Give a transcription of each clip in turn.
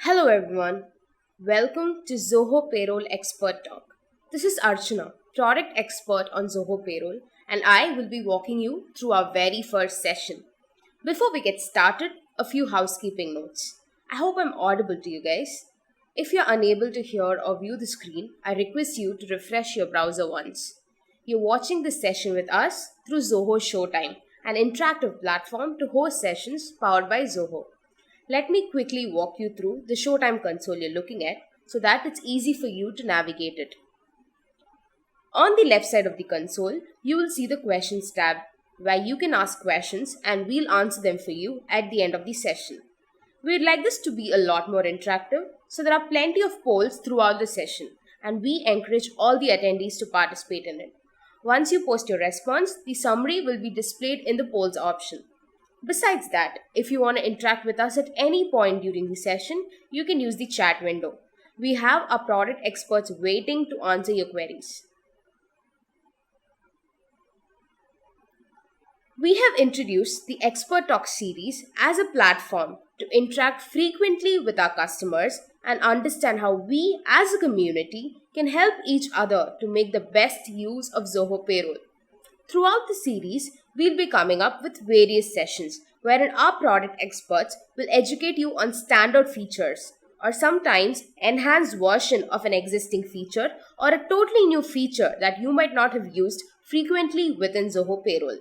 Hello everyone. Welcome to Zoho Payroll Expert Talk. This is Archana, product expert on Zoho Payroll, and I will be walking you through our very first session. Before we get started, a few housekeeping notes. I hope I'm audible to you guys. If you're unable to hear or view the screen, I request you to refresh your browser once. You're watching this session with us through Zoho Showtime, an interactive platform to host sessions powered by Zoho. Let me quickly walk you through the Showtime console you're looking at so that it's easy for you to navigate it. On the left side of the console, you will see the Questions tab where you can ask questions and we'll answer them for you at the end of the session. We'd like this to be a lot more interactive, so there are plenty of polls throughout the session and we encourage all the attendees to participate in it. Once you post your response, the summary will be displayed in the polls option. Besides that, if you want to interact with us at any point during the session, you can use the chat window. We have our product experts waiting to answer your queries. We have introduced the Expert Talk series as a platform to interact frequently with our customers and understand how we as a community can help each other to make the best use of Zoho Payroll. Throughout the series, we'll be coming up with various sessions wherein our product experts will educate you on standard features or sometimes enhanced version of an existing feature or a totally new feature that you might not have used frequently within Zoho Payroll.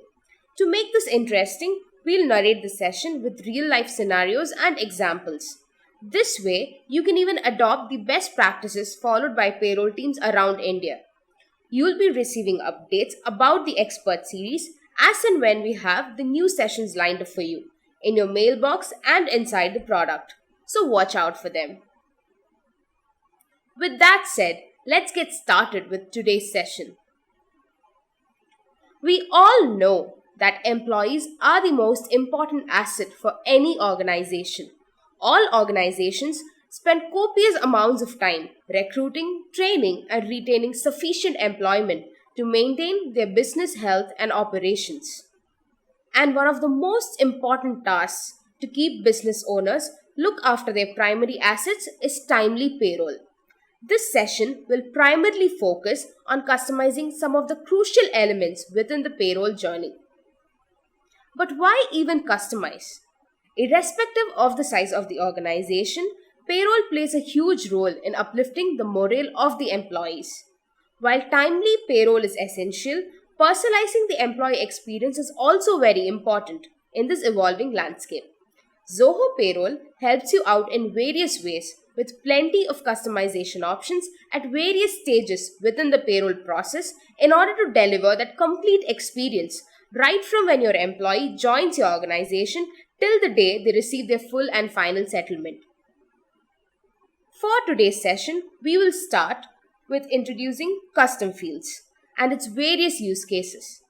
To make this interesting, we'll narrate the session with real life scenarios and examples. This way, you can even adopt the best practices followed by payroll teams around India. You'll be receiving updates about the expert series as and when we have the new sessions lined up for you in your mailbox and inside the product. So watch out for them. With that said, let's get started with today's session. We all know that employees are the most important asset for any organization. All organizations spend copious amounts of time recruiting, training, and retaining sufficient employment to maintain their business health and operations. And one of the most important tasks to keep business owners look after their primary assets is timely payroll. This session will primarily focus on customizing some of the crucial elements within the payroll journey. But why even customize? Irrespective of the size of the organization, payroll plays a huge role in uplifting the morale of the employees. While timely payroll is essential, personalizing the employee experience is also very important in this evolving landscape. Zoho Payroll helps you out in various ways with plenty of customization options at various stages within the payroll process in order to deliver that complete experience right from when your employee joins your organization till the day they receive their full and final settlement. For today's session, we will start with introducing custom fields and its various use cases.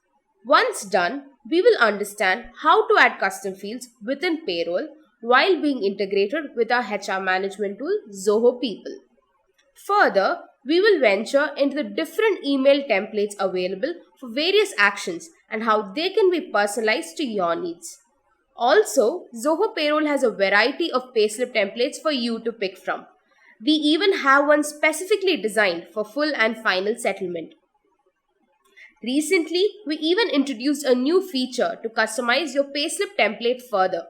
Once done, we will understand how to add custom fields within payroll while being integrated with our HR management tool Zoho People. Further, we will venture into the different email templates available for various actions and how they can be personalized to your needs. Also, Zoho Payroll has a variety of payslip templates for you to pick from. We even have one specifically designed for full and final settlement. Recently, we even introduced a new feature to customize your payslip template further.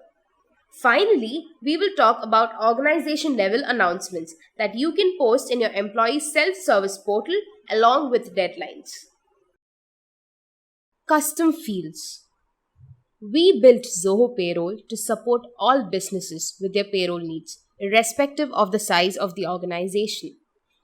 Finally, we will talk about organization level announcements that you can post in your employee self-service portal along with deadlines. Custom fields. We built Zoho Payroll to support all businesses with their payroll needs, irrespective of the size of the organization.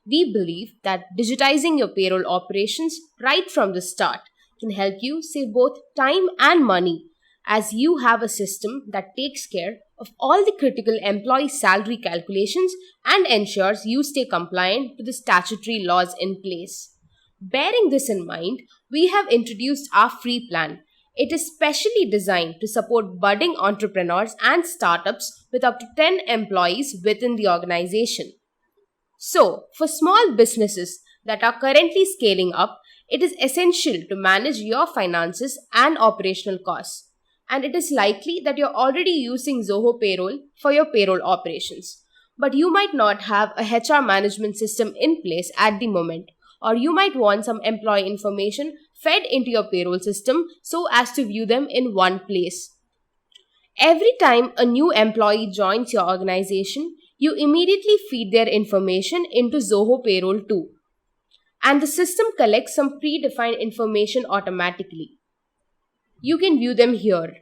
We believe that digitizing your payroll operations right from the start can help you save both time and money, as you have a system that takes care of all the critical employee salary calculations and ensures you stay compliant to the statutory laws in place. Bearing this in mind, we have introduced our free plan. It is specially designed to support budding entrepreneurs and startups with up to 10 employees within the organization. So, for small businesses that are currently scaling up, it is essential to manage your finances and operational costs. And it is likely that you're already using Zoho Payroll for your payroll operations. But you might not have a HR management system in place at the moment, or you might want some employee information fed into your payroll system so as to view them in one place. Every time a new employee joins your organization, you immediately feed their information into Zoho Payroll too, and the system collects some predefined information automatically. You can view them here.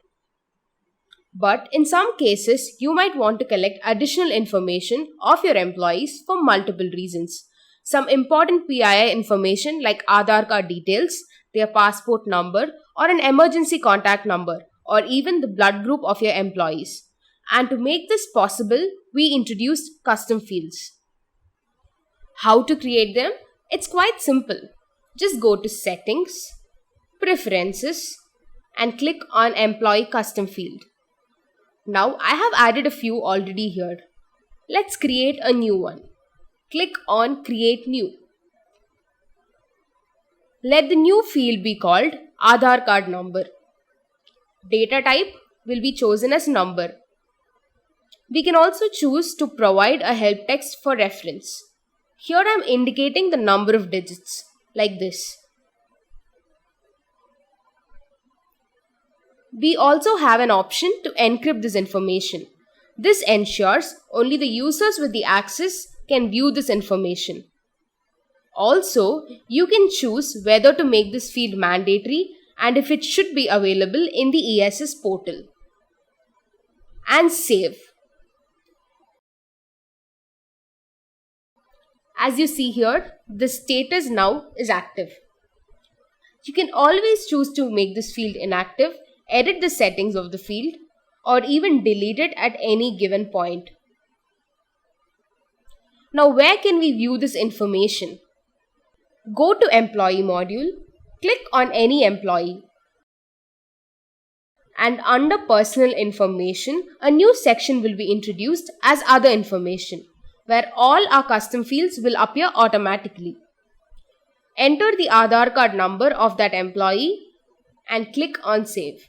But in some cases, you might want to collect additional information of your employees for multiple reasons. Some important PII information like Aadhaar card details, their passport number, or an emergency contact number, or even the blood group of your employees. And to make this possible, we introduced custom fields. How to create them? It's quite simple. Just go to Settings, Preferences, and click on Employee Custom Field. Now I have added a few already here. Let's create a new one. Click on Create New. Let the new field be called Aadhaar card number. Data type will be chosen as number. We can also choose to provide a help text for reference. Here I am indicating the number of digits, like this. We also have an option to encrypt this information. This ensures only the users with the access can view this information. Also, you can choose whether to make this field mandatory and if it should be available in the ESS portal. And save. As you see here, the status now is active. You can always choose to make this field inactive, edit the settings of the field, or even delete it at any given point. Now, where can we view this information? Go to Employee module, click on any employee, and under Personal Information, a new section will be introduced as Other Information, where all our custom fields will appear automatically. Enter the Aadhaar card number of that employee and click on Save.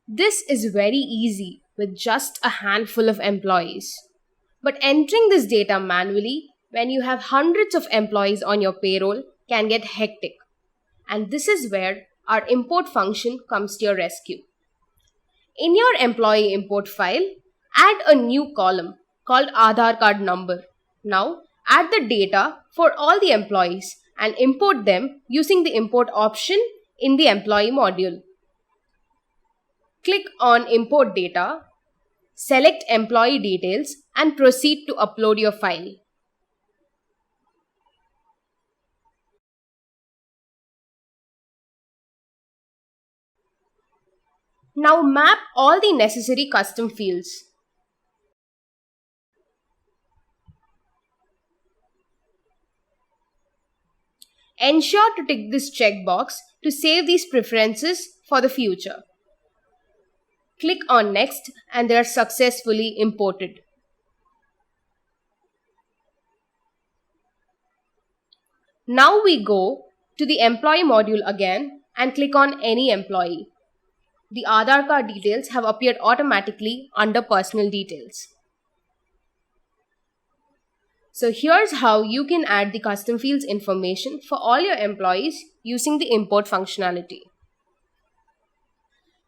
This is very easy with just a handful of employees. But entering this data manually when you have hundreds of employees on your payroll can get hectic. And this is where our import function comes to your rescue. In your employee import file, add a new column called Aadhaar card number. Now, add the data for all the employees and import them using the import option in the employee module. Click on Import Data, select Employee Details and proceed to upload your file. Now map all the necessary custom fields. Ensure to tick this checkbox to save these preferences for the future. Click on Next and they are successfully imported. Now we go to the Employee module again and click on Any Employee. The Aadhaar card details have appeared automatically under Personal Details. So here's how you can add the custom fields information for all your employees using the import functionality.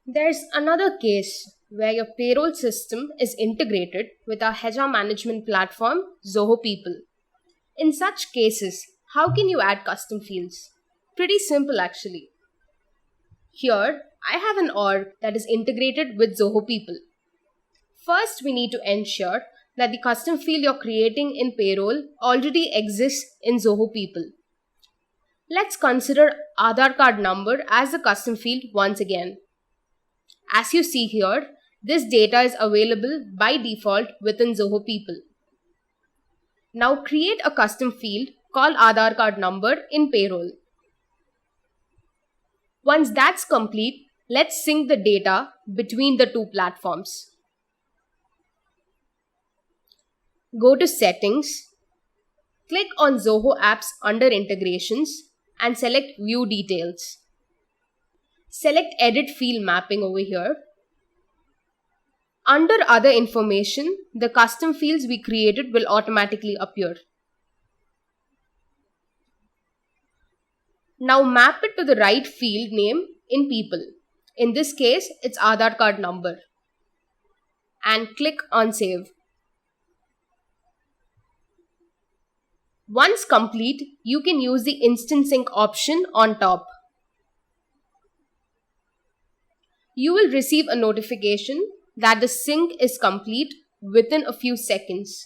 There's another case where your payroll system is integrated with our HR management platform, Zoho People. In such cases, how can you add custom fields? Pretty simple actually. Here, I have an org that is integrated with Zoho People. First, we need to ensure that the custom field you're creating in payroll already exists in Zoho People. Let's consider Aadhaar card number as a custom field once again. As you see here, this data is available by default within Zoho People. Now create a custom field called Aadhaar card number in payroll. Once that's complete, let's sync the data between the two platforms. Go to Settings, click on Zoho Apps under Integrations and select View Details. Select Edit Field Mapping over here. Under Other Information, the custom fields we created will automatically appear. Now map it to the right field name in People. In this case, it's Aadhaar card number. And click on Save. Once complete, you can use the Instant Sync option on top. You will receive a notification that the sync is complete within a few seconds.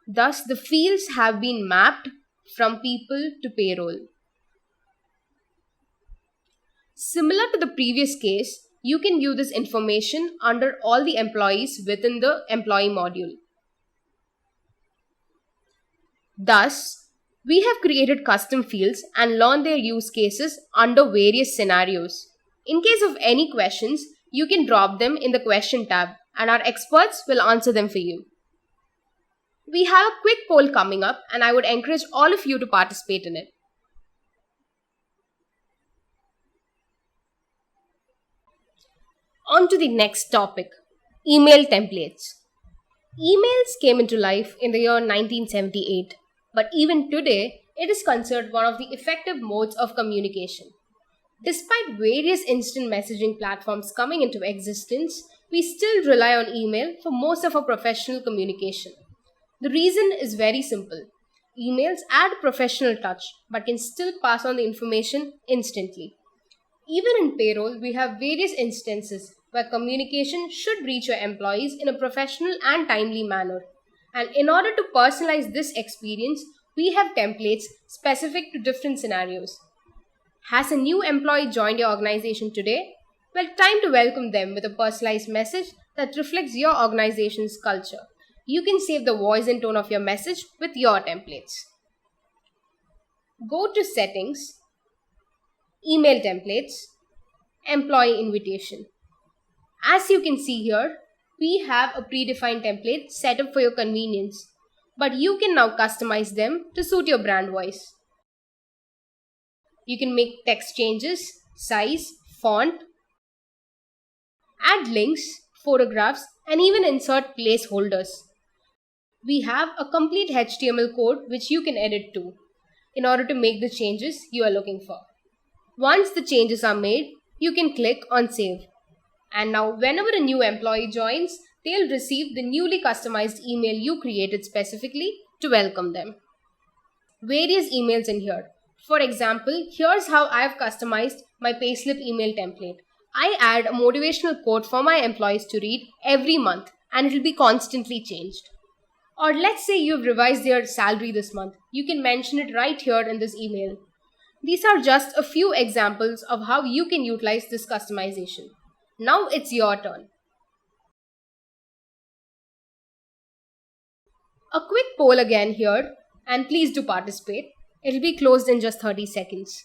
Thus, the fields have been mapped from People to Payroll. Similar to the previous case, you can view this information under all the employees within the Employee module. Thus, we have created custom fields and learned their use cases under various scenarios. In case of any questions, you can drop them in the question tab and our experts will answer them for you. We have a quick poll coming up and I would encourage all of you to participate in it. On to the next topic, email templates. Emails came into life in the year 1978, but even today, it is considered one of the effective modes of communication. Despite various instant messaging platforms coming into existence, we still rely on email for most of our professional communication. The reason is very simple. Emails add professional touch but can still pass on the information instantly. Even in payroll, we have various instances where communication should reach your employees in a professional and timely manner. And in order to personalize this experience, we have templates specific to different scenarios. Has a new employee joined your organization today? Well, time to welcome them with a personalized message that reflects your organization's culture. You can save the voice and tone of your message with your templates. Go to Settings, Email Templates, Employee Invitation. As you can see here, we have a predefined template set up for your convenience, but you can now customize them to suit your brand voice. You can make text changes, size, font, add links, photographs, and even insert placeholders. We have a complete HTML code which you can edit to in order to make the changes you are looking for. Once the changes are made, you can click on Save. And now whenever a new employee joins, they'll receive the newly customized email you created specifically to welcome them. Various emails in here. For example, here's how I've customized my Payslip email template. I add a motivational quote for my employees to read every month and it will be constantly changed. Or let's say you've revised their salary this month. You can mention it right here in this email. These are just a few examples of how you can utilize this customization. Now it's your turn. A quick poll again here, and please do participate. It'll be closed in just 30 seconds.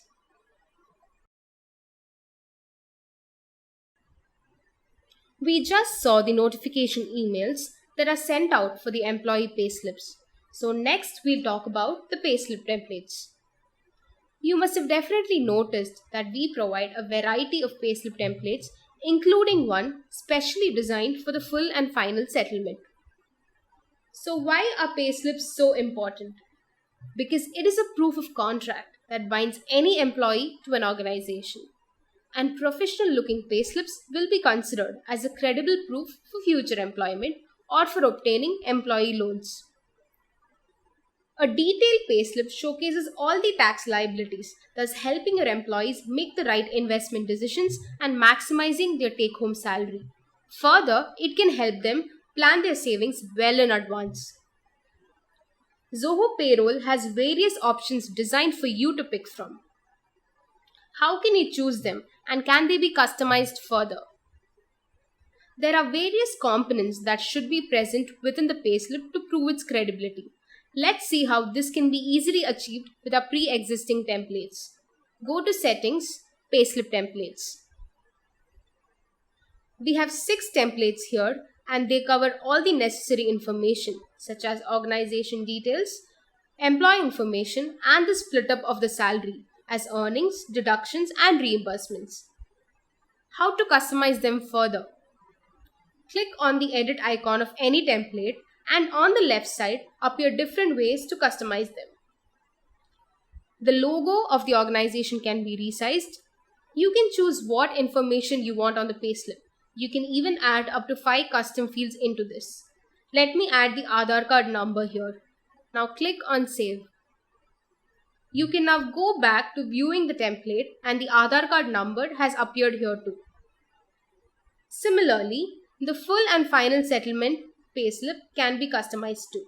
We just saw the notification emails that are sent out for the employee payslips. So next we'll talk about the payslip templates. You must have definitely noticed that we provide a variety of payslip templates, including one specially designed for the full and final settlement. So why are payslips so important? Because it is a proof of contract that binds any employee to an organization. And professional looking payslips will be considered as a credible proof for future employment or for obtaining employee loans. A detailed payslip showcases all the tax liabilities, thus helping your employees make the right investment decisions and maximizing their take-home salary. Further, it can help them plan their savings well in advance. Zoho Payroll has various options designed for you to pick from. How can you choose them and can they be customized further? There are various components that should be present within the payslip to prove its credibility. Let's see how this can be easily achieved with our pre-existing templates. Go to Settings, Payslip Templates. We have 6 templates here and they cover all the necessary information such as organization details, employee information, and the split up of the salary as earnings, deductions, and reimbursements. How to customize them further? Click on the edit icon of any template, and on the left side appear different ways to customize them. The logo of the organization can be resized. You can choose what information you want on the payslip. You can even add up to 5 custom fields into this. Let me add the Aadhaar card number here. Now click on save. You can now go back to viewing the template and the Aadhaar card number has appeared here too. Similarly, the full and final settlement payslip can be customized too.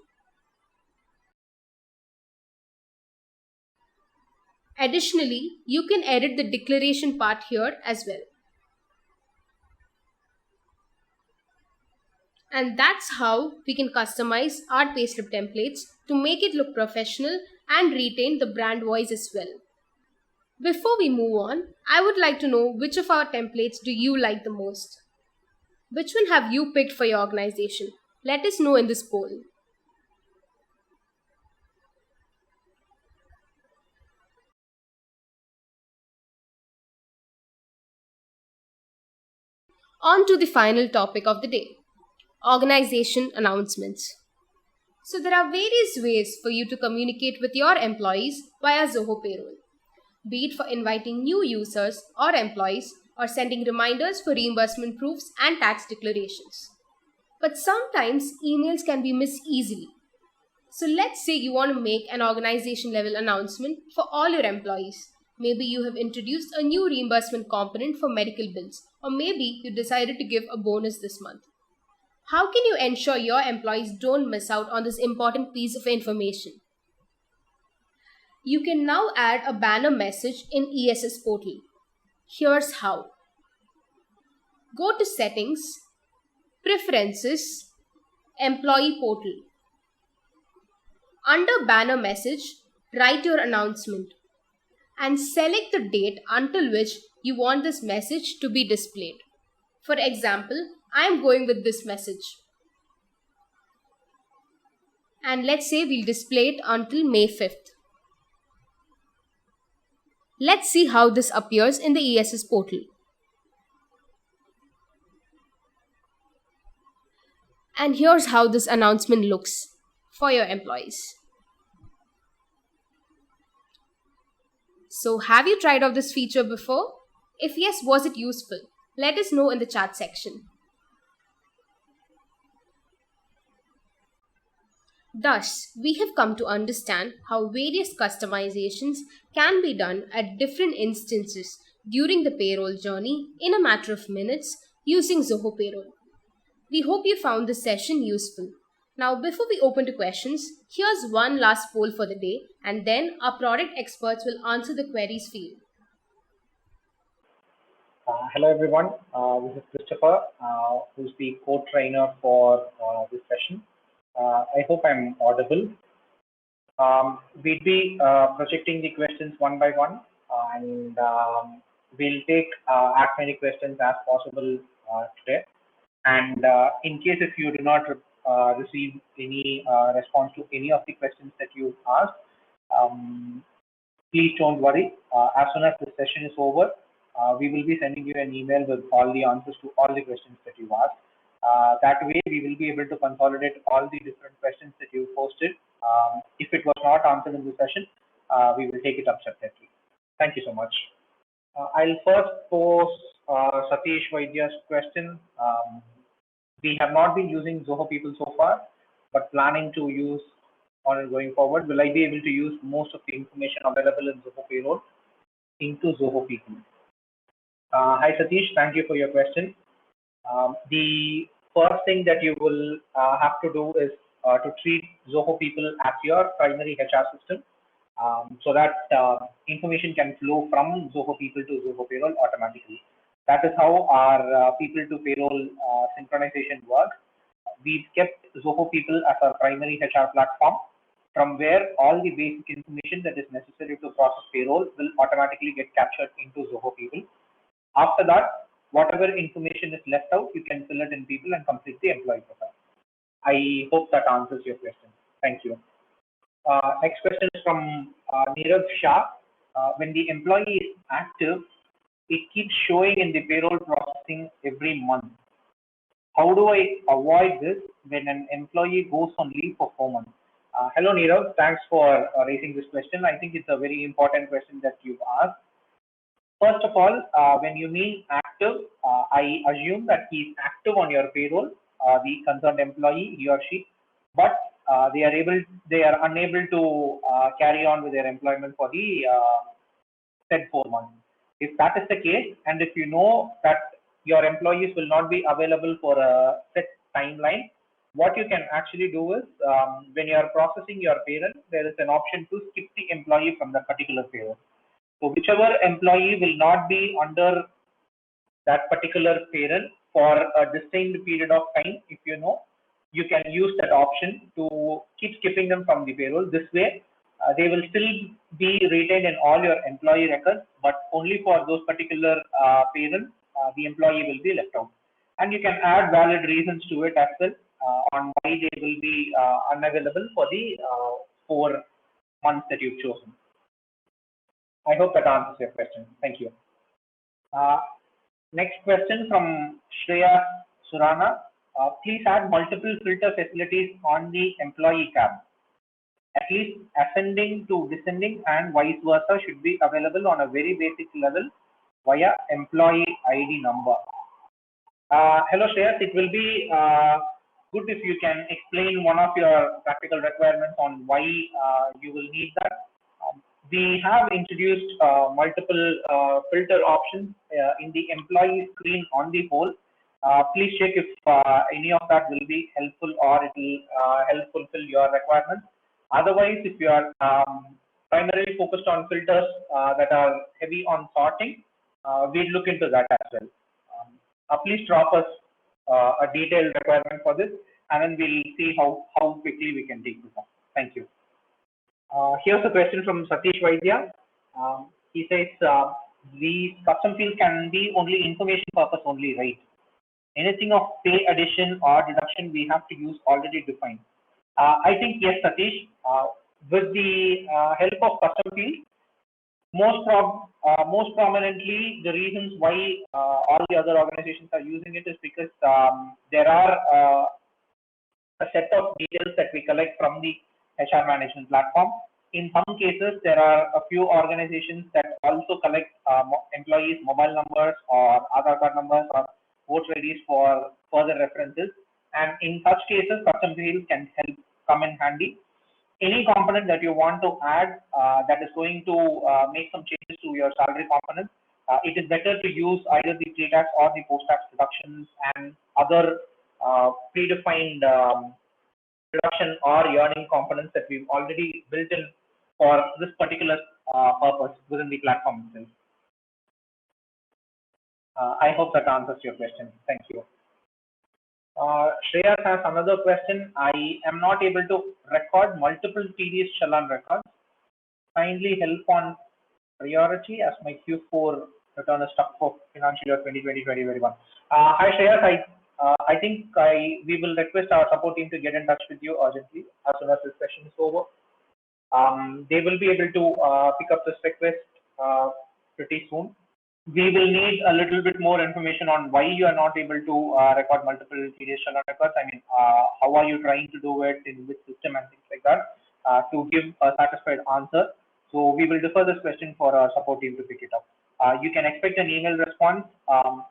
Additionally, you can edit the declaration part here as well. And that's how we can customize our payslip templates to make it look professional and retain the brand voice as well. Before we move on, I would like to know which of our templates do you like the most? Which one have you picked for your organization? Let us know in this poll. On to the final topic of the day, organization announcements. So there are various ways for you to communicate with your employees via Zoho Payroll, be it for inviting new users or employees or sending reminders for reimbursement proofs and tax declarations. But sometimes emails can be missed easily. So let's say you want to make an organization level announcement for all your employees. Maybe you have introduced a new reimbursement component for medical bills, or maybe you decided to give a bonus this month. How can you ensure your employees don't miss out on this important piece of information? You can now add a banner message in ESS portal. Here's how. Go to Settings, Preferences, Employee Portal. Under banner message, write your announcement and select the date until which you want this message to be displayed. For example, I am going with this message. And let's say we'll display it until May 5th. Let's see how this appears in the ESS portal. And here's how this announcement looks for your employees. So, have you tried out this feature before? If yes, was it useful? Let us know in the chat section. Thus, we have come to understand how various customizations can be done at different instances during the payroll journey in a matter of minutes using Zoho Payroll. We hope you found this session useful. Now, before we open to questions, here's one last poll for the day, and then our product experts will answer the queries for you. Hello everyone, this is Christopher, who's the co-trainer for this session. I hope I'm audible. We'll be projecting the questions one by one, and we'll take as many questions as possible today. And in case if you do not receive any response to any of the questions that you asked, please don't worry. As soon as the session is over, we will be sending you an email with all the answers to all the questions that you asked. That way, we will be able to consolidate all the different questions that you posted. If it was not answered in the session, we will take it up separately. Thank you so much. I'll first pose Satish Vaidya's question. We have not been using Zoho People so far, but planning to use on going forward. Will I be able to use most of the information available in Zoho Payroll into Zoho People? Hi Satish, thank you for your question. The first thing that you will have to do is to treat Zoho People as your primary HR system, so that information can flow from Zoho People to Zoho Payroll automatically. That is how our people to payroll synchronization works. We've kept Zoho People as our primary HR platform, from where all the basic information that is necessary to process payroll will automatically get captured into Zoho People. After that, whatever information is left out, you can fill it in People and complete the employee profile. I hope that answers your question. Thank you. Next question is from Nirav Shah. When the employee is active, it keeps showing in the payroll processing every month. How do I avoid this when an employee goes on leave for 4 months? Hello, Nirav. Thanks for raising this question. I think it's a very important question that you've asked. First of all, when you mean active, I assume that he's active on your payroll, the concerned employee, he or she, but they are unable to carry on with their employment for the said 4 months. If that is the case, and if you know that your employees will not be available for a set timeline, what you can actually do is when you are processing your payroll, there is an option to skip the employee from that particular payroll. So whichever employee will not be under that particular payroll for a distinct period of time, if you know, you can use that option to keep skipping them from the payroll. This way, they will still be retained in all your employee records, but only for those particular payroll, the employee will be left out. And you can add valid reasons to it as well on why they will be unavailable for the 4 months that you've chosen. I hope that answers your question. Thank you. Next question from Shreya Surana. Please add multiple filter facilities on the employee tab. At least ascending to descending and vice versa should be available on a very basic level via employee ID number. Hello Shreyas, it will be good if you can explain one of your practical requirements on why you will need that. We have introduced multiple filter options in the employee screen on the whole. Please check if any of that will be helpful or it will help fulfill your requirements. Otherwise, if you are primarily focused on filters that are heavy on sorting, we'll look into that as well. Please drop us a detailed requirement for this, and then we'll see how quickly we can take this up. Thank you. Here's a question from Satish Vaidya. He says, these custom fields can be only information purpose only, right? Anything of pay addition or deduction we have to use already defined. I think yes, Satish, with the help of custom fields, most prominently the reasons why all the other organizations are using it is because there are a set of details that we collect from the HR management platform. In some cases, there are a few organizations that also collect employees' mobile numbers or Aadhaar card numbers or voter IDs for further references. And in such cases, custom fields can come in handy. Any component that you want to add that is going to make some changes to your salary component, it is better to use either the pre-tax or the post-tax deductions and other predefined deduction or earning components that we've already built in for this particular purpose within the platform itself. I hope that answers your question. Thank you. Shreyas has another question. I am not able to record multiple TDS Challan records. Kindly help on priority as my Q4 return is stuck for financial year 2020-2021. Hi Shreyas, I think we will request our support team to get in touch with you urgently as soon as this session is over. They will be able to pick up this request pretty soon. We will need a little bit more information on why you are not able to record multiple TDS Challan records. I mean, how are you trying to do it, in which system and things like that, to give a satisfied answer. So we will defer this question for our support team to pick it up. You can expect an email response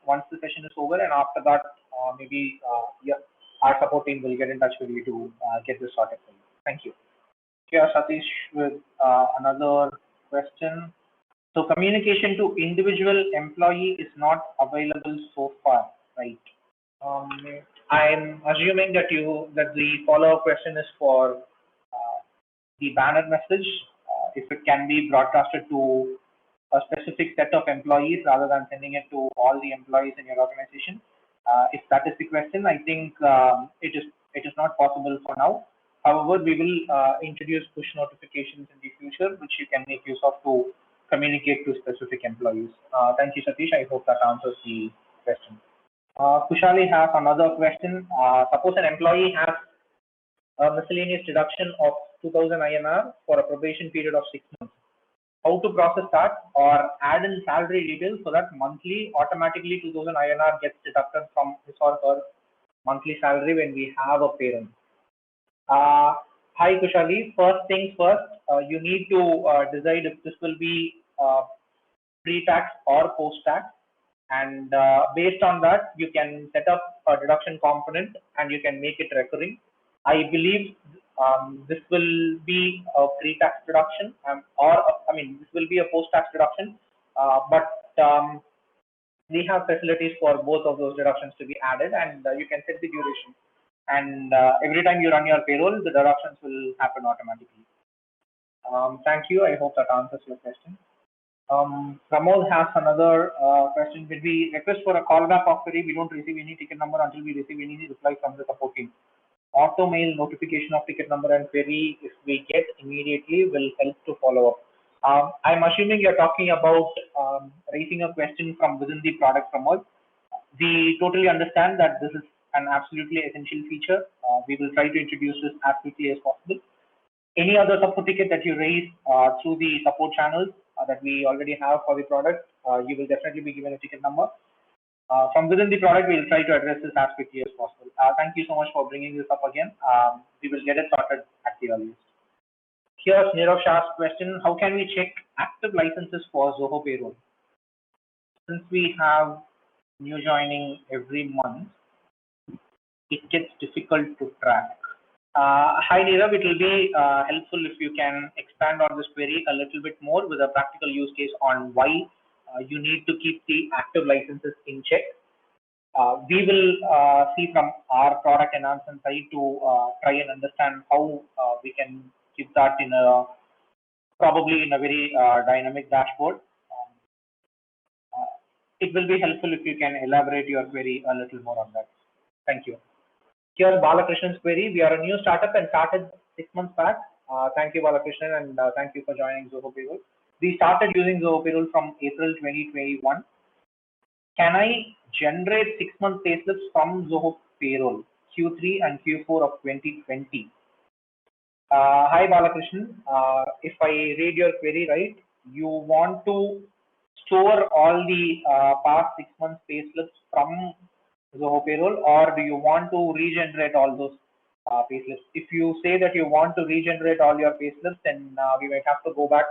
once the session is over, and after that, maybe our support team will get in touch with you to get this sorted for you. Thank you. Here, Satish with another question. So communication to individual employee is not available so far, right? I'm assuming that the follow-up question is for the banner message, if it can be broadcasted to a specific set of employees rather than sending it to all the employees in your organization. If that is the question, I think it is not possible for now. However, we will introduce push notifications in the future, which you can make use of to communicate to specific employees. Thank you, Satish. I hope that answers the question. Kushali has another question. Suppose an employee has a miscellaneous deduction of 2000 INR for a probation period of 6 months. How to process that, or add in salary details so that monthly automatically 2000 INR gets deducted from his or her monthly salary when we have a parent. Hi Kushali, first things first, you need to decide if this will be pre-tax or post-tax, and based on that you can set up a deduction component and you can make it recurring. I believe this will be a pre-tax deduction, or I mean this will be a post-tax deduction, but we have facilities for both of those deductions to be added, and you can set the duration, and every time you run your payroll the deductions will happen automatically. Thank you, I hope that answers your question. Pramod has another question. When we request for a callback of query, we don't receive any ticket number until we receive any reply from the support team. Auto mail notification of ticket number and query, if we get immediately, will help to follow up. I'm assuming you're talking about raising a question from within the product, Pramod. We totally understand that this is an absolutely essential feature. We will try to introduce this as quickly as possible. Any other support ticket that you raise through the support channels that we already have for the product, you will definitely be given a ticket number. From within the product, we will try to address this as quickly as possible. Thank you so much for bringing this up again. We will get it sorted at the earliest. Here's Nirav Shah's question. How can we check active licenses for Zoho Payroll? Since we have new joining every month, it gets difficult to track. Hi Nirav, it will be helpful if you can expand on this query a little bit more with a practical use case on why you need to keep the active licenses in check. We will see from our product enhancement side to try and understand how we can keep that in a probably in a very dynamic dashboard. It will be helpful if you can elaborate your query a little more on that. Thank you. Here's Balakrishnan's query. We are a new startup and started 6 months back. Thank you, Balakrishnan, and thank you for joining Zoho Payroll. We started using Zoho Payroll from April 2021. Can I generate 6-month payslips from Zoho Payroll, Q3 and Q4 of 2020? Hi, Balakrishnan. If I read your query right, you want to store all the past 6 months payslips from Zoho Payroll, or do you want to regenerate all those payslips? If you say that you want to regenerate all your payslips, then we might have to go back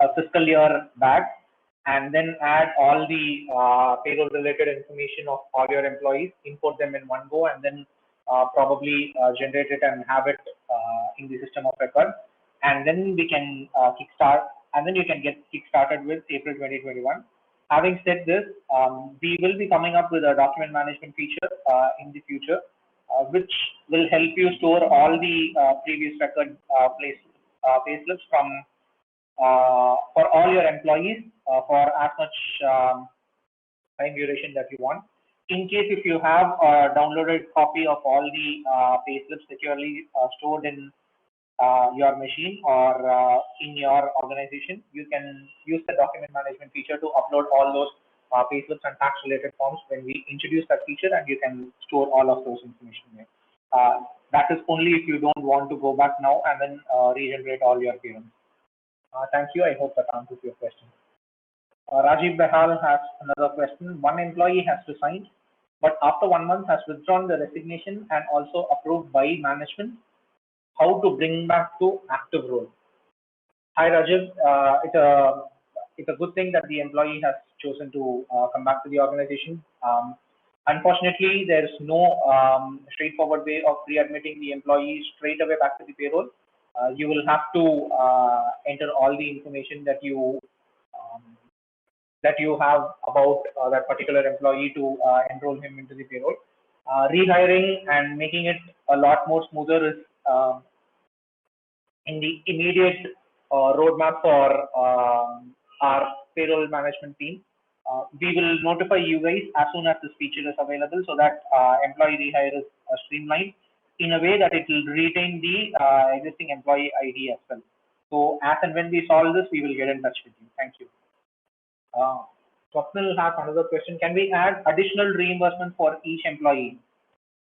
a fiscal year back and then add all the payroll related information of all your employees, import them in one go, and then probably generate it and have it in the system of record. And then we can kickstart, and then you can get kickstarted with April 2021. Having said this, we will be coming up with a document management feature in the future, which will help you store all the previous record payslips from for all your employees for as much time duration that you want. In case if you have a downloaded copy of all the payslips securely stored in your machine or in your organization, you can use the document management feature to upload all those payslips and tax related forms when we introduce that feature, and you can store all of those information there. That is only if you don't want to go back now and then regenerate all your payments. Thank you. I hope that answers your question. Rajiv Behal has another question. One employee has resigned, but after 1 month has withdrawn the resignation and also approved by management. How to bring back to active role? Hi Rajiv, it's a good thing that the employee has chosen to come back to the organization. Unfortunately, there is no straightforward way of readmitting the employee straight away back to the payroll. You will have to enter all the information that you have about that particular employee to enroll him into the payroll. Rehiring and making it a lot more smoother is in the immediate roadmap for our payroll management team. We will notify you guys as soon as this feature is available, so that employee rehire is streamlined in a way that it will retain the existing employee ID as well. So as and when we solve this, we will get in touch with you. Thank you. Swapnil has another question. Can we add additional reimbursement for each employee?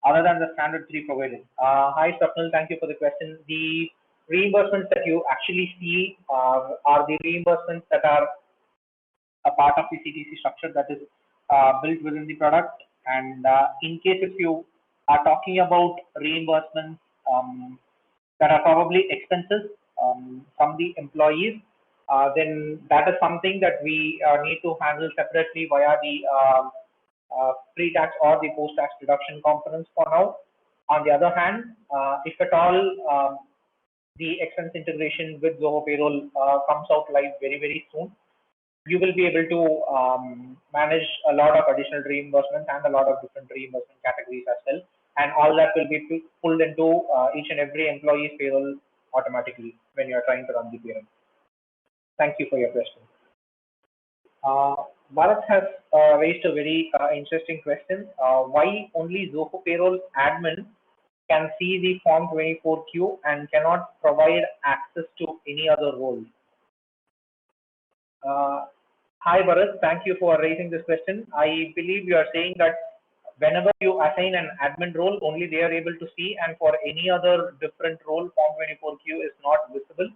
other than the standard three provided? Hi, Swapnil. Thank you for the question. The reimbursements that you actually see are the reimbursements that are a part of the CTC structure that is built within the product. And in case if you are talking about reimbursements that are probably expenses from the employees, then that is something that we need to handle separately via the pre-tax or the post-tax deduction components for now. On the other hand, if at all the expense integration with Zoho Payroll comes out live very, very soon, you will be able to manage a lot of additional reimbursements and a lot of different reimbursement categories as well. And all that will be pulled into each and every employee's payroll automatically when you're trying to run the payroll. Thank you for your question. Bharat has raised a very interesting question. Why only Zoho Payroll admin can see the Form 24Q and cannot provide access to any other role? Hi Bharat, thank you for raising this question. I believe you are saying that whenever you assign an admin role, only they are able to see, and for any other different role, Form 24Q is not visible.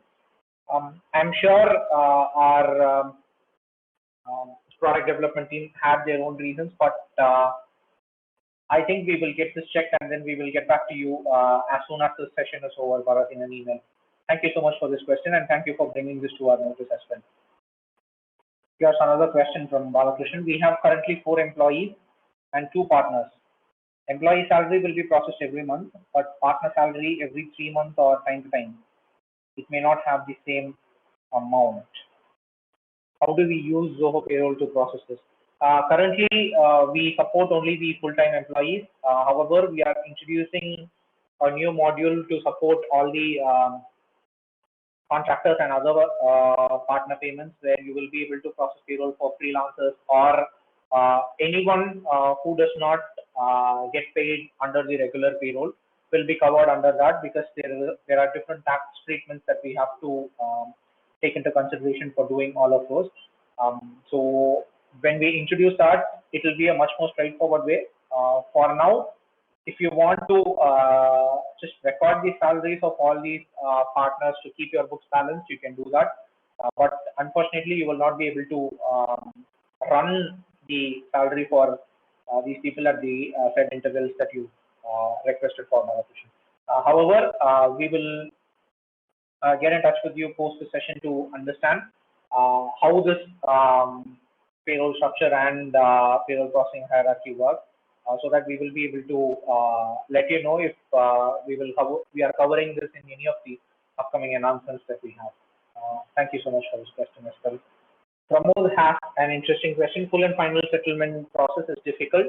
I'm sure our product development team have their own reasons, but I think we will get this checked and then we will get back to you as soon as this session is over, Bharat, in an email. Thank you so much for this question, and thank you for bringing this to our notice as well. Here's another question from Balakrishnan. We have currently 4 employees and 2 partners. Employee salary will be processed every month, but partner salary every 3 months or time to time. It may not have the same amount. How do we use Zoho Payroll to process this? Currently, we support only the full-time employees. However, we are introducing a new module to support all the contractors and other partner payments, where you will be able to process payroll for freelancers or anyone who does not get paid under the regular payroll will be covered under that, because there are different tax treatments that we have to take into consideration for doing all of those. So when we introduce that, it will be a much more straightforward way. For now, if you want to just record the salaries of all these partners to keep your books balanced, you can do that. But unfortunately, you will not be able to run the salary for these people at the said intervals that you requested for modification. However, we will get in touch with you post the session to understand how this payroll structure and payroll processing hierarchy works, so that we will be able to let you know if we are covering this in any of the upcoming announcements that we have. Thank you so much for this question as well. Pramod has an interesting question. Full and final settlement process is difficult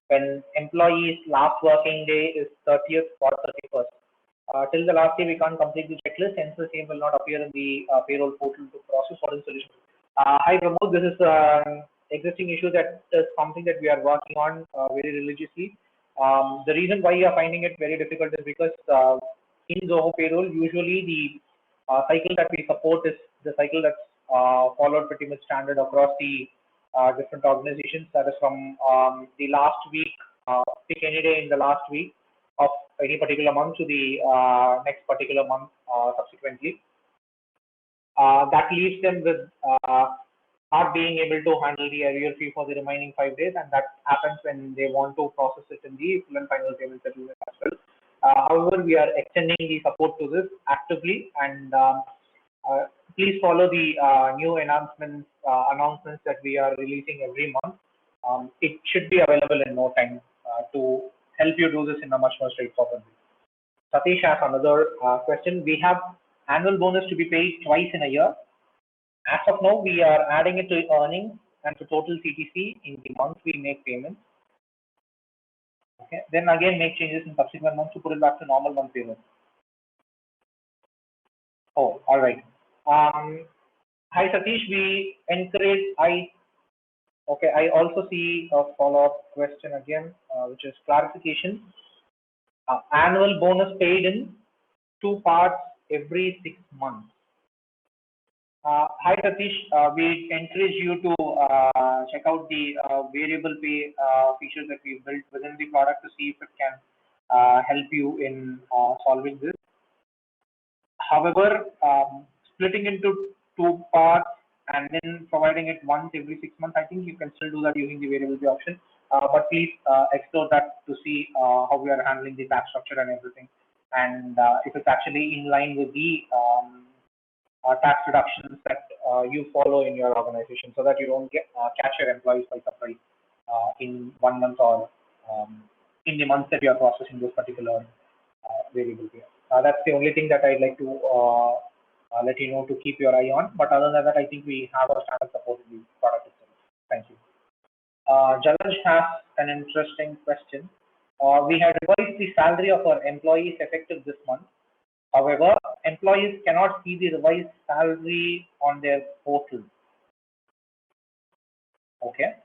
when employee's last working day is 30th or 31st. Till the last day, we can't complete the checklist, hence the same will not appear in the payroll portal to process. What is the solution? Hi Pramod, this is an existing issue that is something that we are working on very religiously. The reason why you are finding it very difficult is because in Zoho Payroll, usually the cycle that we support is the cycle that's followed pretty much standard across the different organizations. That is from the last week, pick any day in the last week of any particular month to the next particular month subsequently. That leaves them with not being able to handle the arrear fee for the remaining 5 days, and that happens when they want to process it in the full and final payment settlement as well. However, we are extending the support to this actively, and please follow the new announcements that we are releasing every month. It should be available in no time to help you do this in a much more straightforward way. Satish has another question. We have annual bonus to be paid twice in a year. As of now, we are adding it to earnings and to total CTC in the month we make payments. Okay. Then again, make changes in subsequent months to put it back to normal month payment. Oh, all right. Hi Satish, we encourage. I also see a follow-up question again, which is clarification. Annual bonus paid in 2 parts every 6 months. Hi Satish, we encourage you to check out the variable pay feature that we built within the product to see if it can help you in solving this. However, splitting into two parts and then providing it once every 6 months, I think you can still do that using the variable pay option. But please explore that to see how we are handling the tax structure and everything, and if it's actually in line with the tax reductions that you follow in your organization, so that you don't get catch your employees by surprise in 1 month or in the months that you are processing this particular variable pay. That's the only thing that I'd like to let you know to keep your eye on. But other than that, I think we have our standard support in the product itself. Thank you. Jalaj has an interesting question. We had revised the salary of our employees effective this month. However, employees cannot see the revised salary on their portal. Okay.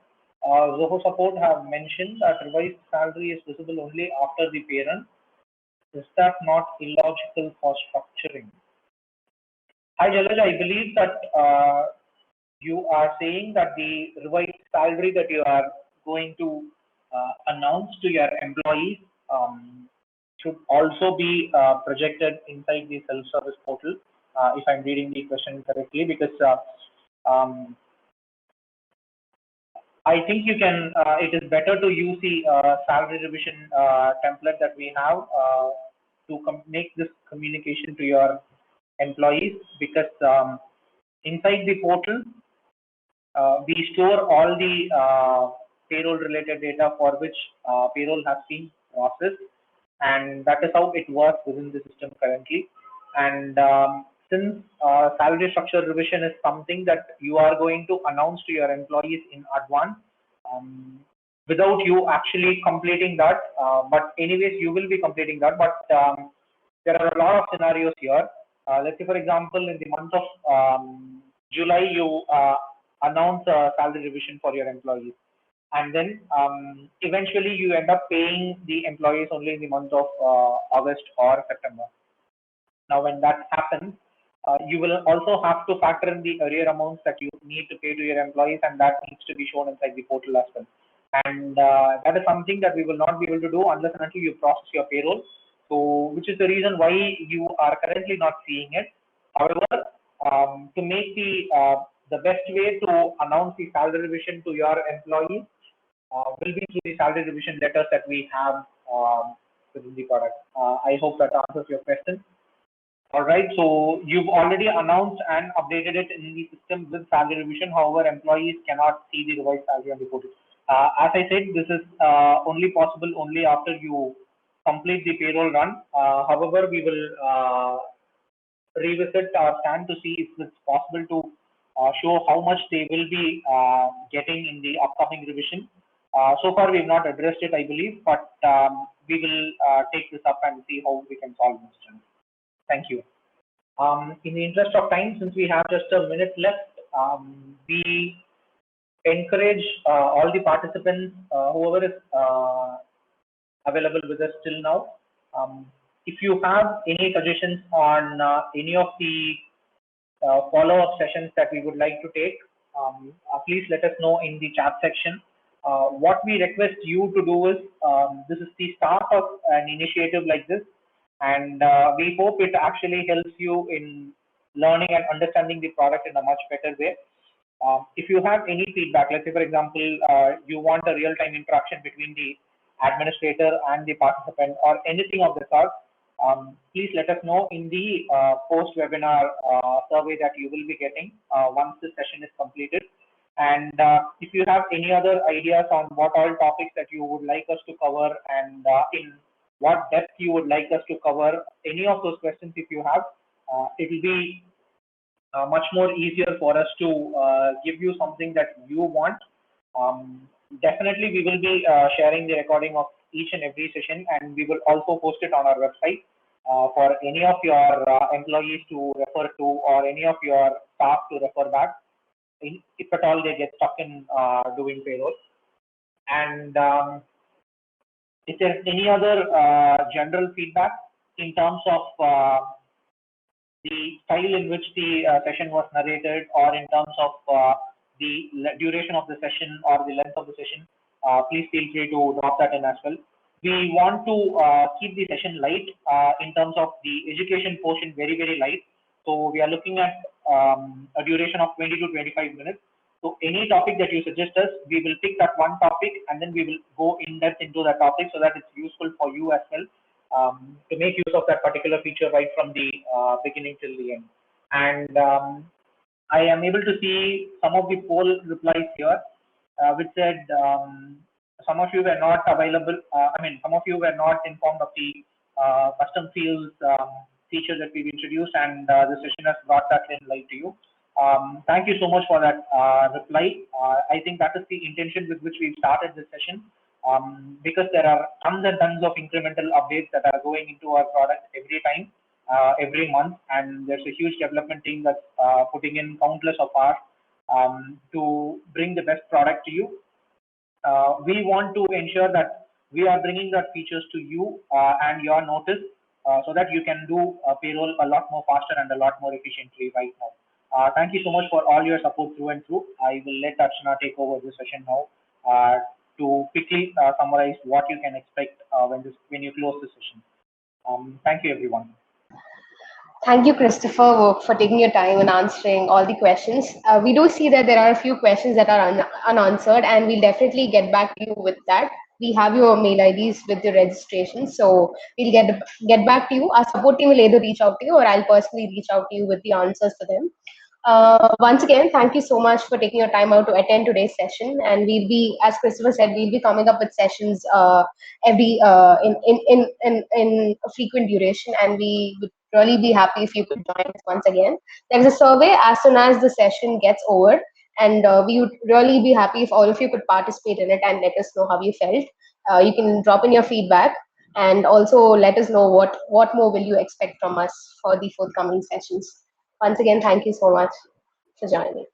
Zoho support have mentioned that revised salary is visible only after the pay run. Is that not illogical for structuring? Hi Jalaj, I believe that you are saying that the revised salary that you are going to announce to your employees should also be projected inside the self-service portal, if I'm reading the question correctly, because I think you can, it is better to use the salary revision template that we have to make this communication to your employees, because inside the portal, we store all the payroll related data for which payroll has been processed, and that is how it works within the system currently. And since salary structure revision is something that you are going to announce to your employees in advance, without you actually completing that, but anyways you will be completing that, but there are a lot of scenarios here. Let's say for example in the month of July you announce a salary revision for your employees, and then eventually you end up paying the employees only in the month of August or September. Now when that happens, you will also have to factor in the arrear amounts that you need to pay to your employees, and that needs to be shown inside the portal as well. And that is something that we will not be able to do unless and until you process your payroll. So, which is the reason why you are currently not seeing it. However, to make the best way to announce the salary revision to your employees will be through the salary revision letters that we have within the product. I hope that answers your question. All right, so you've already announced and updated it in the system with salary revision. However, employees cannot see the revised salary on the portal. As I said, this is only possible only after you complete the payroll run. However, we will revisit our stand to see if it's possible to show how much they will be getting in the upcoming revision. So far, we have not addressed it, I believe, but we will take this up and see how we can solve this. Thank you. In the interest of time, since we have just a minute left, we encourage all the participants, whoever is available with us till now, if you have any suggestions on any of the follow-up sessions that we would like to take, please let us know in the chat section. What we request you to do is, this is the start of an initiative like this, and we hope it actually helps you in learning and understanding the product in a much better way. If you have any feedback, let's say for example, you want a real-time interaction between the administrator and the participant or anything of the sort, please let us know in the post-webinar survey that you will be getting once the session is completed. And if you have any other ideas on what all topics that you would like us to cover and in what depth you would like us to cover, any of those questions if you have, it will be much more easier for us to give you something that you want. Definitely we will be sharing the recording of each and every session, and we will also post it on our website for any of your employees to refer to or any of your staff to refer back if at all they get stuck in doing payroll. And if there's any other general feedback in terms of the style in which the session was narrated, or in terms of the duration of the session or the length of the session, please feel free to drop that in as well. We want to keep the session light in terms of the education portion, very, very light. So we are looking at a duration of 20 to 25 minutes. So any topic that you suggest us, we will pick that one topic and then we will go in depth into that topic so that it's useful for you as well, to make use of that particular feature right from the beginning till the end. And I am able to see some of the poll replies here, which said some of you were not available. Some of you were not informed of the custom fields feature that we've introduced, and the session has brought that in light to you. Thank you so much for that reply. I think that is the intention with which we've started this session, because there are tons and tons of incremental updates that are going into our product every time, every month, and there's a huge development team that's putting in countless of hours to bring the best product to you. We want to ensure that we are bringing that features to you and your notice, so that you can do payroll a lot more faster and a lot more efficiently right now. Thank you so much for all your support through and through. I will let Archana take over this session now to quickly summarize what you can expect when you close the session. Thank you, everyone. Thank you, Christopher, for taking your time and answering all the questions. We do see that there are a few questions that are unanswered, and we'll definitely get back to you with that. We have your mail IDs with your registration, so we'll get back to you. Our support team will either reach out to you, or I'll personally reach out to you with the answers to them. Once again, thank you so much for taking your time out to attend today's session. And we'll be, as Christopher said, we'll be coming up with sessions every in a frequent duration, and we would really be happy if you could join us once again. There's a survey as soon as the session gets over, and we would really be happy if all of you could participate in it and let us know how you felt. You can drop in your feedback and also let us know what more will you expect from us for the forthcoming sessions. Once again, thank you so much for joining.